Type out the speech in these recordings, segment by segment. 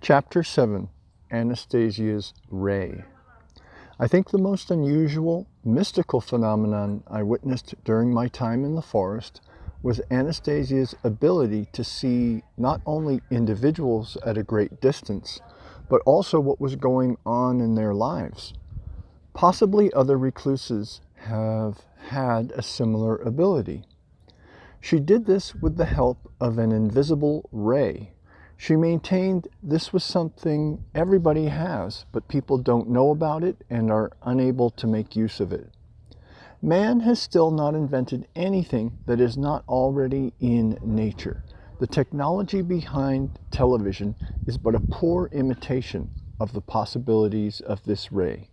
Chapter 7, Anastasia's Ray. I think the most unusual, mystical phenomenon I witnessed during my time in the forest was Anastasia's ability to see not only individuals at a great distance, but also what was going on in their lives. Possibly other recluses have had a similar ability. She did this with the help of an invisible ray. She maintained this was something everybody has, but people don't know about it and are unable to make use of it. Man has still not invented anything that is not already in nature. The technology behind television is but a poor imitation of the possibilities of this ray.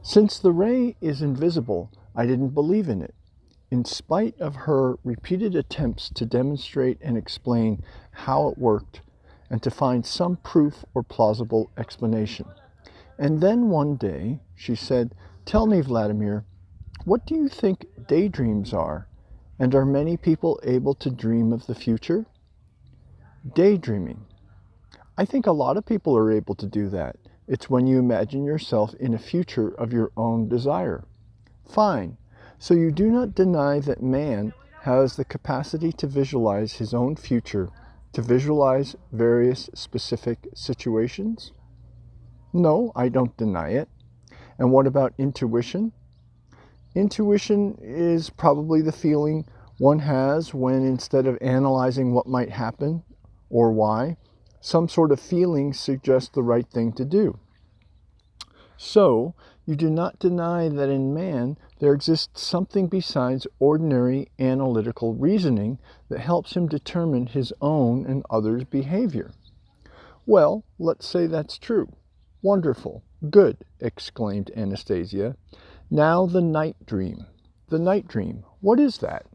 Since the ray is invisible, I didn't believe in it. In spite of her repeated attempts to demonstrate and explain how it worked and to find some proof or plausible explanation. And then one day she said, "Tell me, Vladimir, what do you think daydreams are? And are many people able to dream of the future?" Daydreaming. I think a lot of people are able to do that. It's when you imagine yourself in a future of your own desire. Fine. So you do not deny that man has the capacity to visualize his own future, to visualize various specific situations? No, I don't deny it. And what about intuition? Intuition is probably the feeling one has when, instead of analyzing what might happen or why, some sort of feeling suggests the right thing to do. So, you do not deny that in man there exists something besides ordinary analytical reasoning that helps him determine his own and others' behavior. Well, let's say that's true. Wonderful. Good, exclaimed Anastasia. Now the night dream. The night dream. What is that?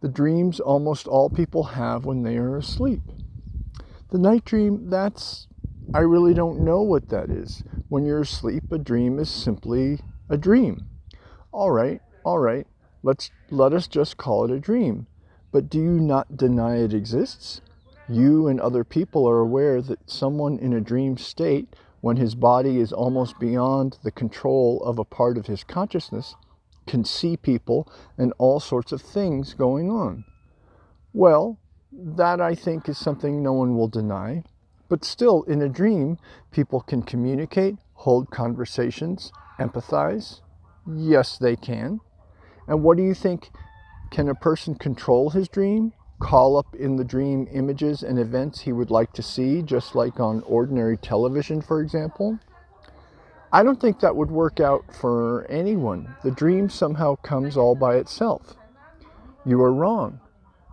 The dreams almost all people have when they are asleep. The night dream, I really don't know what that is. When you're asleep, a dream is simply a dream. All right, let us just call it a dream. But do you not deny it exists? You and other people are aware that someone in a dream state, when his body is almost beyond the control of a part of his consciousness, can see people and all sorts of things going on. Well, that I think is something no one will deny. But still, in a dream, people can communicate, hold conversations, empathize. Yes, they can. And what do you think? Can a person control his dream? Call up in the dream images and events he would like to see, just like on ordinary television, for example? I don't think that would work out for anyone. The dream somehow comes all by itself. You are wrong.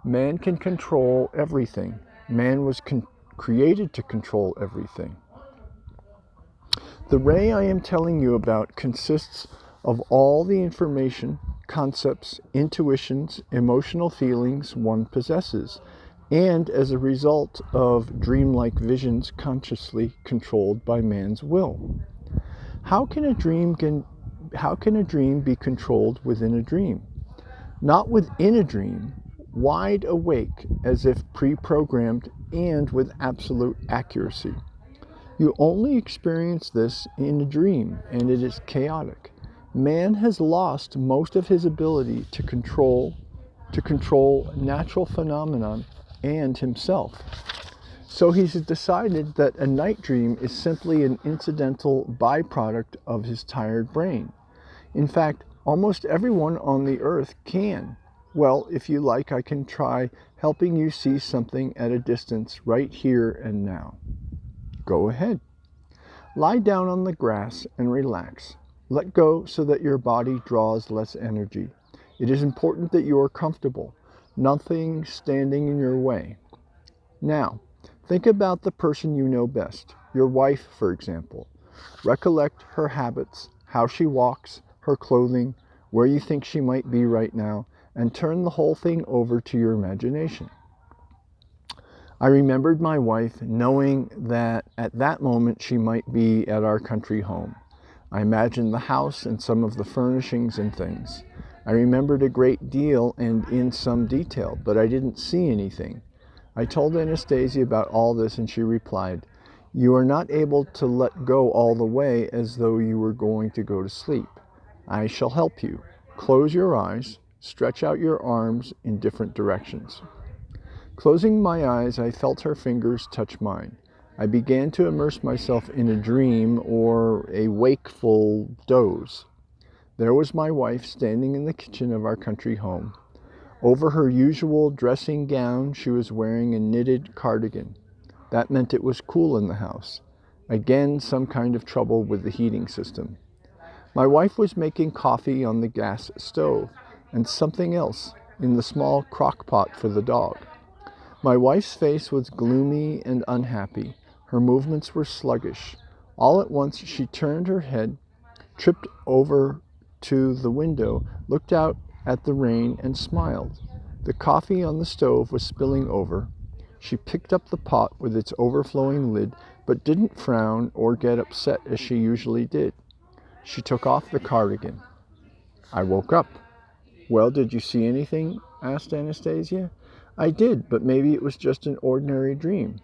Man can control everything. Man was created to control everything. The ray I am telling you about consists of all the information, concepts, intuitions, emotional feelings one possesses, and as a result of dreamlike visions consciously controlled by man's will. How can a dream be controlled within a dream? Not within a dream, wide awake, as if pre-programmed and with absolute accuracy. You only experience this in a dream, and it is chaotic. Man has lost most of his ability to control natural phenomenon and himself. So he's decided that a night dream is simply an incidental byproduct of his tired brain. In fact, almost everyone on the earth can. Well, if you like, I can try helping you see something at a distance right here and now. Go ahead. Lie down on the grass and relax. Let go so that your body draws less energy. It is important that you are comfortable, nothing standing in your way. Now, think about the person you know best, your wife, for example. Recollect her habits, how she walks, her clothing, where you think she might be right now, and turn the whole thing over to your imagination. I remembered my wife, knowing that at that moment she might be at our country home. I imagined the house and some of the furnishings and things. I remembered a great deal and in some detail, but I didn't see anything. I told Anastasia about all this and she replied, "You are not able to let go all the way as though you were going to go to sleep. I shall help you. Close your eyes, stretch out your arms in different directions." Closing my eyes, I felt her fingers touch mine. I began to immerse myself in a dream or a wakeful doze. There was my wife standing in the kitchen of our country home. Over her usual dressing gown, she was wearing a knitted cardigan. That meant it was cool in the house. Again, some kind of trouble with the heating system. My wife was making coffee on the gas stove and something else in the small crock pot for the dog. My wife's face was gloomy and unhappy. Her movements were sluggish. All at once she turned her head, tripped over to the window, looked out at the rain and smiled. The coffee on the stove was spilling over. She picked up the pot with its overflowing lid, but didn't frown or get upset as she usually did. She took off the cardigan. I woke up. "Well, did you see anything?" asked Anastasia. "I did, but maybe it was just an ordinary dream."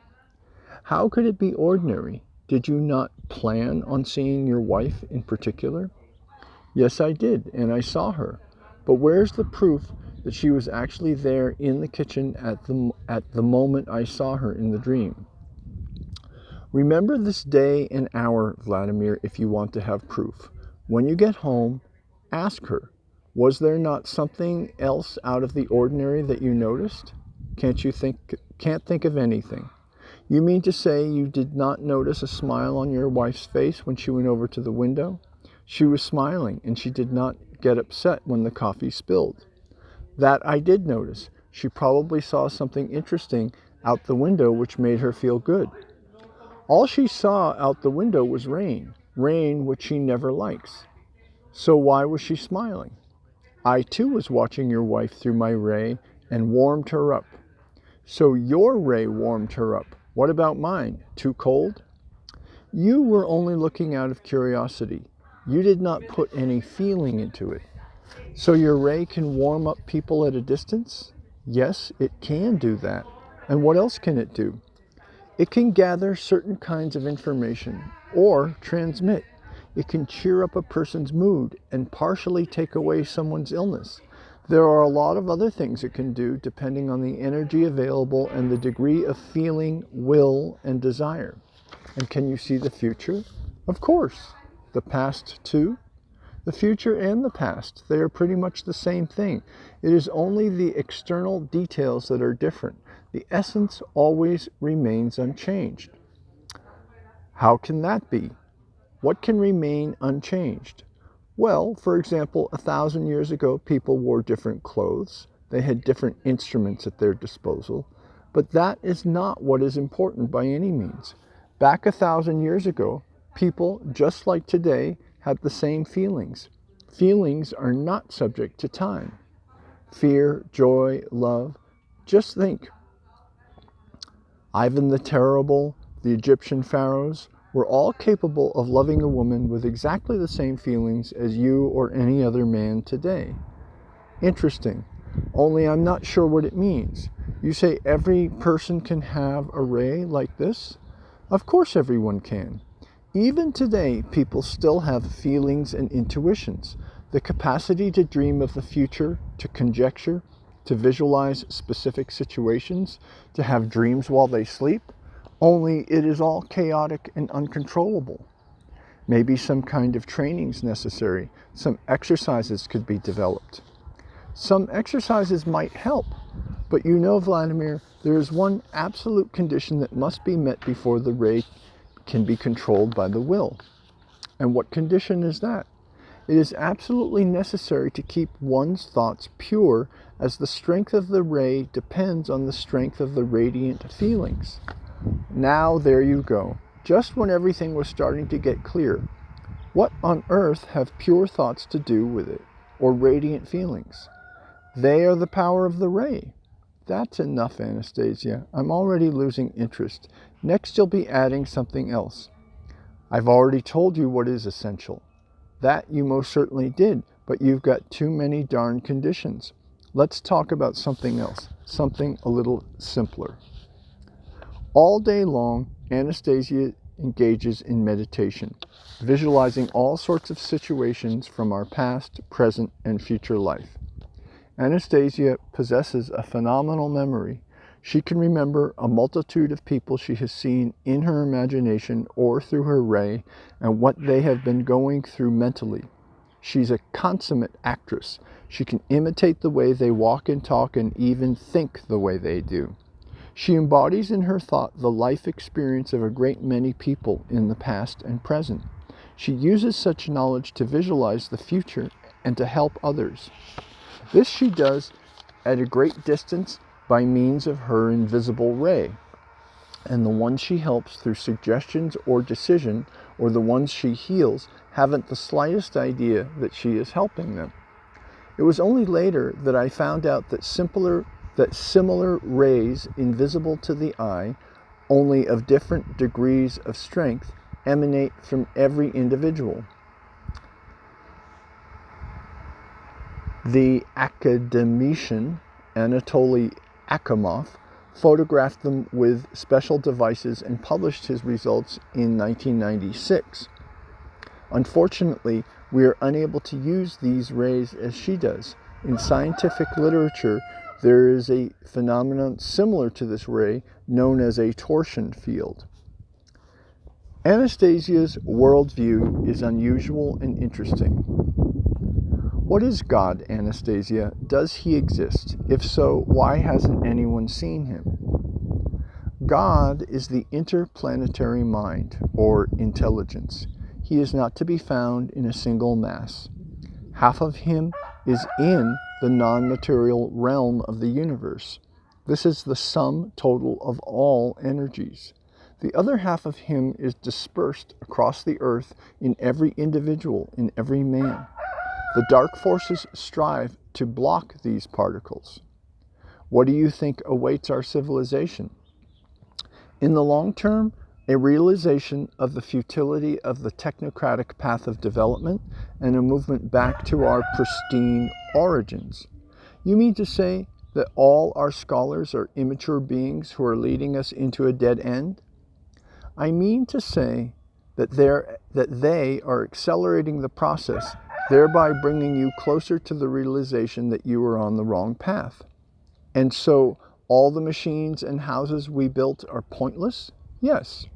"How could it be ordinary? Did you not plan on seeing your wife in particular?" "Yes, I did, and I saw her. But where's the proof that she was actually there in the kitchen at the moment I saw her in the dream?" "Remember this day and hour, Vladimir, if you want to have proof. When you get home, ask her, was there not something else out of the ordinary that you noticed? Can't think of anything. You mean to say you did not notice a smile on your wife's face when she went over to the window? She was smiling, and she did not get upset when the coffee spilled." "That I did notice. She probably saw something interesting out the window which made her feel good." "All she saw out the window was rain which she never likes. So why was she smiling?" "I too was watching your wife through my ray and warmed her up." "So your ray warmed her up. What about mine? Too cold?" "You were only looking out of curiosity. You did not put any feeling into it." "So your ray can warm up people at a distance?" "Yes, it can do that. And what else can it do?" "It can gather certain kinds of information or transmit. It can cheer up a person's mood and partially take away someone's illness. There are a lot of other things it can do depending on the energy available and the degree of feeling, will, and desire." "And can you see the future?" "Of course." "The past too?" "The future and the past, they are pretty much the same thing. It is only the external details that are different. The essence always remains unchanged." "How can that be? What can remain unchanged?" "Well, for example, 1,000 years ago, people wore different clothes. They had different instruments at their disposal. But that is not what is important by any means. Back 1,000 years ago, people, just like today, had the same feelings. Feelings are not subject to time. Fear, joy, love. Just think. Ivan the Terrible, the Egyptian pharaohs, were all capable of loving a woman with exactly the same feelings as you or any other man today." "Interesting. Only I'm not sure what it means. You say every person can have a ray like this?" "Of course everyone can. Even today, people still have feelings and intuitions, the capacity to dream of the future, to conjecture, to visualize specific situations, to have dreams while they sleep. Only it is all chaotic and uncontrollable. Maybe some kind of training is necessary. Some exercises could be developed." "Some exercises might help. But you know, Vladimir, there is one absolute condition that must be met before the ray can be controlled by the will." "And what condition is that?" "It is absolutely necessary to keep one's thoughts pure, as the strength of the ray depends on the strength of the radiant feelings." "Now there you go. Just when everything was starting to get clear. What on earth have pure thoughts to do with it, or radiant feelings?" "They are the power of the ray." "That's enough, Anastasia. I'm already losing interest. Next you'll be adding something else." "I've already told you what is essential." "That you most certainly did, but you've got too many darn conditions. Let's talk about something else, something a little simpler." All day long, Anastasia engages in meditation, visualizing all sorts of situations from our past, present, and future life. Anastasia possesses a phenomenal memory. She can remember a multitude of people she has seen in her imagination or through her ray and what they have been going through mentally. She's a consummate actress. She can imitate the way they walk and talk and even think the way they do. She embodies in her thought the life experience of a great many people in the past and present. She uses such knowledge to visualize the future and to help others. This she does at a great distance by means of her invisible ray, and the ones she helps through suggestions or decision, or the ones she heals, haven't the slightest idea that she is helping them. It was only later that I found out that similar rays, invisible to the eye, only of different degrees of strength, emanate from every individual. The academician Anatoly Akimov photographed them with special devices and published his results in 1996. Unfortunately, we are unable to use these rays as she does. In scientific literature, there is a phenomenon similar to this ray known as a torsion field. Anastasia's worldview is unusual and interesting. What is God, Anastasia? Does he exist? If so, why hasn't anyone seen him? God is the interplanetary mind, or intelligence. He is not to be found in a single mass. Half of him is in the non-material realm of the universe. This is the sum total of all energies. The other half of him is dispersed across the earth in every individual, in every man. The dark forces strive to block these particles. What do you think awaits our civilization? In the long term, a realization of the futility of the technocratic path of development and a movement back to our pristine origins. You mean to say that all our scholars are immature beings who are leading us into a dead end? I mean to say that they are accelerating the process, thereby bringing you closer to the realization that you are on the wrong path. And so all the machines and houses we built are pointless? Yes.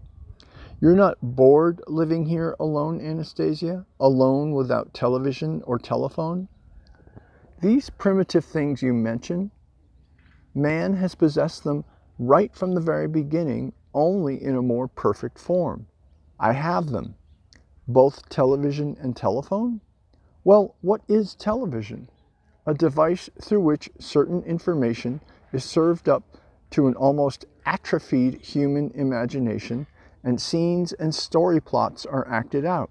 You're not bored living here alone, Anastasia? Alone without television or telephone? These primitive things you mention, man has possessed them right from the very beginning, only in a more perfect form. I have them. Both television and telephone? Well, what is television? A device through which certain information is served up to an almost atrophied human imagination, and scenes and story plots are acted out.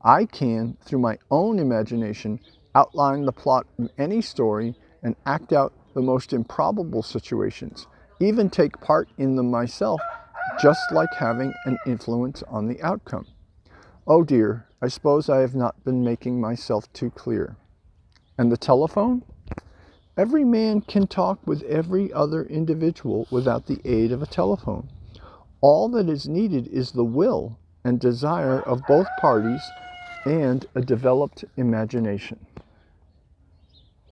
I can, through my own imagination, outline the plot of any story and act out the most improbable situations, even take part in them myself, just like having an influence on the outcome. Oh dear, I suppose I have not been making myself too clear. And the telephone? Every man can talk with every other individual without the aid of a telephone. All that is needed is the will and desire of both parties and a developed imagination.